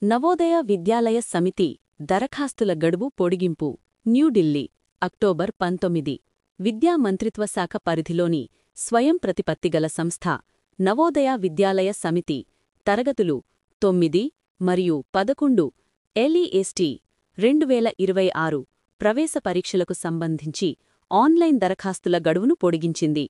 నవోదయ విద్యాలయ సమితి దరఖాస్తుల గడువు పొడిగింపు న్యూఢిల్లీ అక్టోబర్ 19 విద్యా మంత్రిత్వ శాఖ పరిధిలోని స్వయం ప్రతిపత్తిగల సంస్థ నవోదయ విద్యాలయ సమితి తరగతులు 9 మరియు 11 LEST 2026 ప్రవేశ పరీక్షలకు సంబంధించి ఆన్లైన్ దరఖాస్తుల గడువును పొడిగించింది.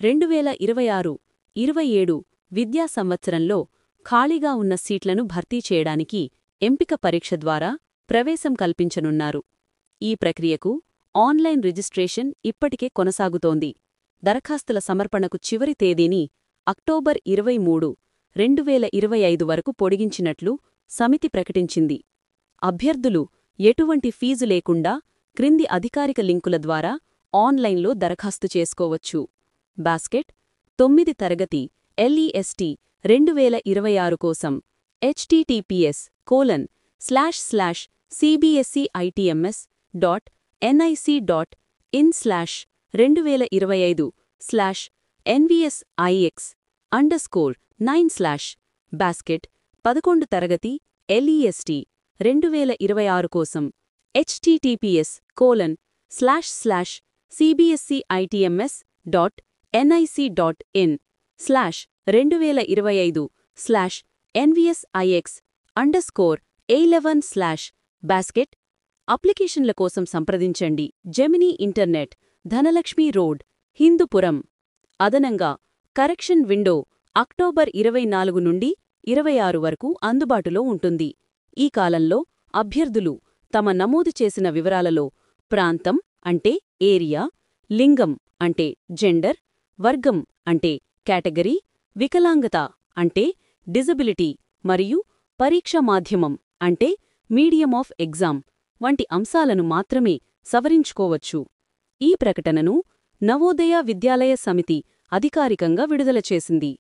2026-27 విద్యా సంవత్సరంలో ఖాళీగా ఉన్న సీట్లను భర్తీ చేయడానికి ఎంపిక పరీక్ష ద్వారా ప్రవేశం కల్పించనున్నారు. ఈ ప్రక్రియకు ఆన్లైన్ రిజిస్ట్రేషన్ ఇప్పటికే కొనసాగుతోంది. దరఖాస్తుల సమర్పణకు చివరి తేదీని అక్టోబర్ 23, 2025 వరకు పొడిగించినట్లు సమితి ప్రకటించింది. అభ్యర్థులు ఎటువంటి ఫీజు లేకుండా క్రింది అధికారిక లింకుల ద్వారా ఆన్లైన్లో దరఖాస్తు చేసుకోవచ్చు. బాస్కెట్ 9 తరగతి LEST 2026 కోసం https://cbscitms.nic.in/2026/NVSIX_9/ బాస్కెట్ 11 తరగతి LEST 2026 కోసం https://cbscitms.nic.in/2026/NVSIX_A11/ బాస్కెట్ అప్లికేషన్ల కోసం సంప్రదించండి. Gemini internet, Dhanalakshmi road, Hindupuram. అదనంగా కరెక్షన్ విండో అక్టోబర్ 24 నుండి 26 వరకు అందుబాటులో ఉంటుంది. ఈ కాలంలో అభ్యర్థులు తమ నమోదు చేసిన వివరాలలో ప్రాంతం అంటే ఏరియా, లింగం అంటే జెండర్, వర్గం అంటే కేటగిరీ, వికలాంగత అంటే డిజబిలిటీ మరియు పరీక్షా మాధ్యమం అంటే మీడియం ఆఫ్ ఎగ్జామ్ వంటి అంశాలను మాత్రమే సవరించుకోవచ్చు. ఈ ప్రకటనను నవోదయ విద్యాలయ సమితి అధికారికంగా విడుదల చేసింది.